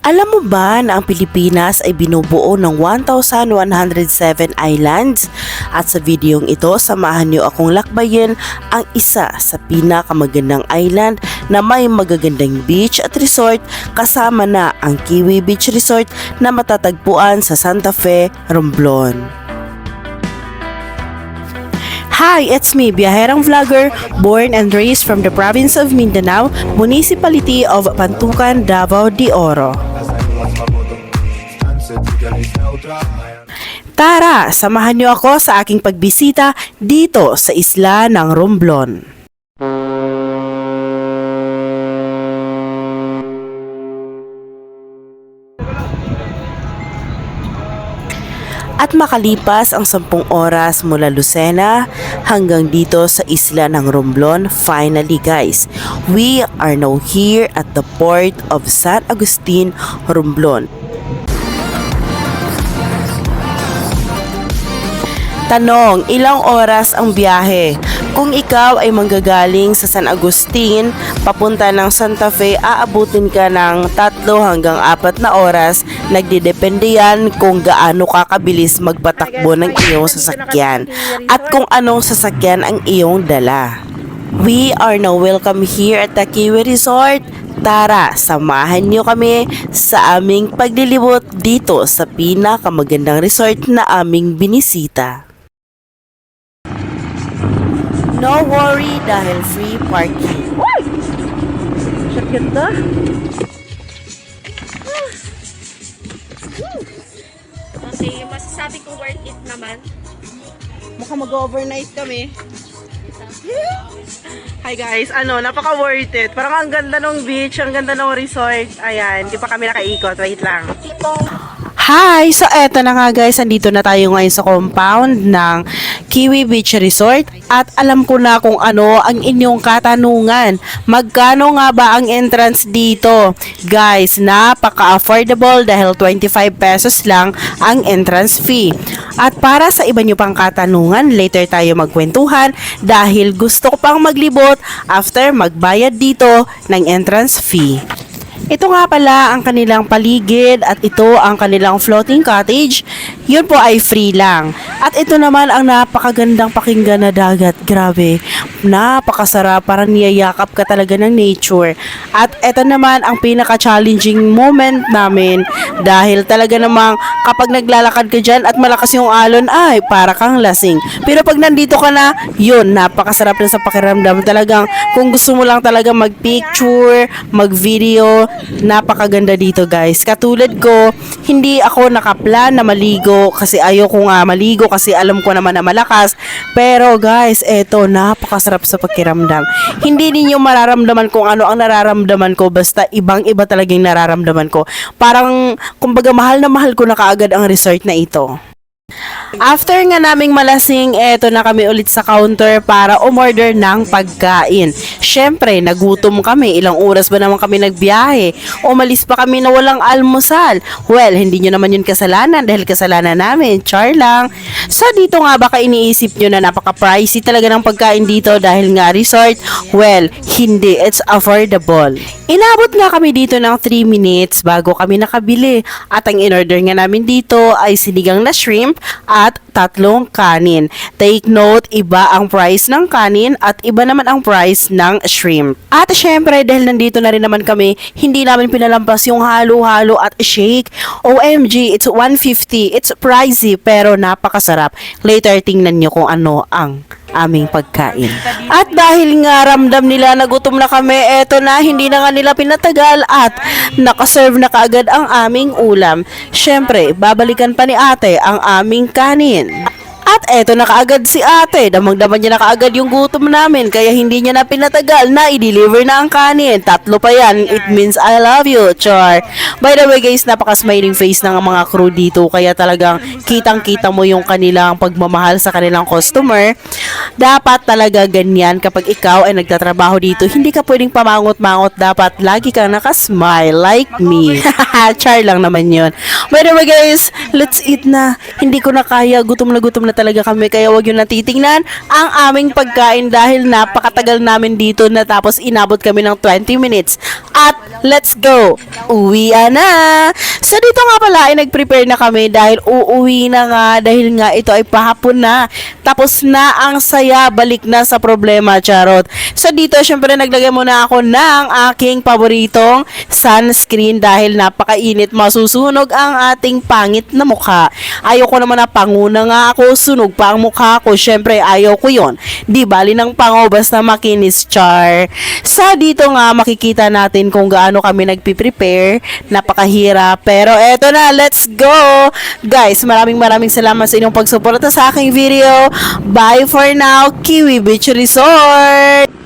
Alam mo ba na ang Pilipinas ay binubuo ng 1,107 islands? At sa videong ito, samahan niyo akong lakbayin ang isa sa pinakamagandang island na may magagandang beach at resort kasama na ang Kiwi Beach Resort na matatagpuan sa Santa Fe, Romblon. Hi, it's me, Biyaherang Vlogger, born and raised from the province of Mindanao, municipality of Pantucan, Davao de Oro. Tara, samahan niyo ako sa aking pagbisita dito sa isla ng Romblon. At makalipas ang 10 oras mula Lucena hanggang dito sa isla ng Romblon, finally guys, we are now here at the port of San Agustin, Romblon. Tanong, ilang oras ang biyahe? Kung ikaw ay manggagaling sa San Agustin, papunta ng Santa Fe, aabutin ka ng 3 hanggang 4 na oras. Nagdidepende yan kung gaano ka kabilis magpatakbo ng iyong sasakyan at kung anong sasakyan ang iyong dala. We are now welcome here at the Kiwi Resort. Tara, samahan niyo kami sa aming paglilibot dito sa pinakamagandang resort na aming binisita. No worry dahil free parking. Uy! Sakit na. Okay, masasabi ko worth it naman. Mukhang mag-overnight kami. Hi guys, napaka worth it. Parang ang ganda ng beach, ang ganda ng resort. Ayan, di pa kami nakaikot. Wait lang. Hi! So eto na nga guys, andito na tayo ngayon sa compound ng Kiwi Beach Resort at alam ko na kung ano ang inyong katanungan. Magkano nga ba ang entrance dito? Guys, napaka-affordable dahil 25 pesos lang ang entrance fee. At para sa iba nyo pang katanungan, later tayo magkwentuhan dahil gusto ko pang maglibot after magbayad dito ng entrance fee. Ito nga pala ang kanilang paligid at ito ang kanilang floating cottage. Yun po ay free lang. At ito naman ang napakagandang pakinggan na dagat. Grabe, napakasarap, parang niyayakap ka talaga ng nature. At ito naman ang pinaka-challenging moment namin dahil talaga namang kapag naglalakad ka dyan at malakas yung alon ay para kang lasing. Pero pag nandito ka na, yun, napakasarap na sa pakiramdam. Talagang kung gusto mo lang talaga mag-picture, mag-video, napakaganda dito guys. Katulad ko, hindi ako nakaplan na maligo kasi ayoko nga maligo kasi alam ko naman na malakas. Pero guys, eto, napakasarap sa pakiramdam. Hindi ninyo mararamdaman kung ano ang nararamdaman ko, basta ibang-iba talaga yung nararamdaman ko. Parang, kumbaga, mahal na mahal ko na kaagad ang resort na ito. After nga naming malasing, eto na kami ulit sa counter para umorder ng pagkain. Syempre, nagutom kami. Ilang oras ba naman kami nagbiyahe? Umalis pa kami na walang almusal. Well, hindi nyo naman yun kasalanan dahil kasalanan namin. Char lang. So, dito nga baka iniisip nyo na napaka-pricey talaga ng pagkain dito dahil nga resort? Well, hindi. It's affordable. Inabot nga kami dito ng 3 minutes bago kami nakabili. At ang in-order nga namin dito ay sinigang na shrimp at 3 kanin. Take note, iba ang price ng kanin at iba naman ang price ng shrimp. At syempre, dahil nandito na rin naman kami, hindi namin pinalampas yung halo-halo at shake. OMG, it's 150. It's pricey pero napakasarap. Later, tingnan nyo kung ano ang aming pagkain. At dahil nga ramdam nila na gutom na kami, eto na, hindi na nga nila pinatagal at nakaserve na kaagad ang aming ulam. Syempre, babalikan pa ni ate ang aming kanin. At eto na kaagad si ate, damang-daman niya na kaagad yung gutom namin kaya hindi niya na pinatagal na i-deliver na ang kanin. 3 pa yan, it means I love you, char. By the way guys, napaka-smiling face ng mga crew dito kaya talagang kitang-kita mo yung kanilang pagmamahal sa kanilang customer. Dapat talaga ganyan kapag ikaw ay nagtatrabaho dito, hindi ka pwedeng pamangot-mangot, dapat lagi kang nakasmile like me. Char lang naman yun. By the way guys, let's eat na. Hindi ko na kaya, gutom na talaga talaga kami kaya wag yun natitingnan ang aming pagkain dahil napakatagal namin dito na tapos inabot kami ng 20 minutes. At let's go! Uwi na! So dito nga pala ay nag-prepare na kami dahil uuwi na nga dahil nga ito ay pahapon na. Tapos na ang saya, balik na sa problema, charot. So dito syempre naglagay muna ako ng aking paboritong sunscreen dahil napakainit, masusunog ang ating pangit na mukha. Ayoko naman na panguna nga ako, sunog pa ang mukha ko. Syempre ayaw ko yon. Di bali ng pango basta makinis, char. Sa dito nga makikita natin kung gaano kami nagpiprepare. Napakahirap. Pero eto na, let's go! Guys, maraming salamat sa inyong pagsuporta sa aking video. Bye for now, Kiwi Beach Resort!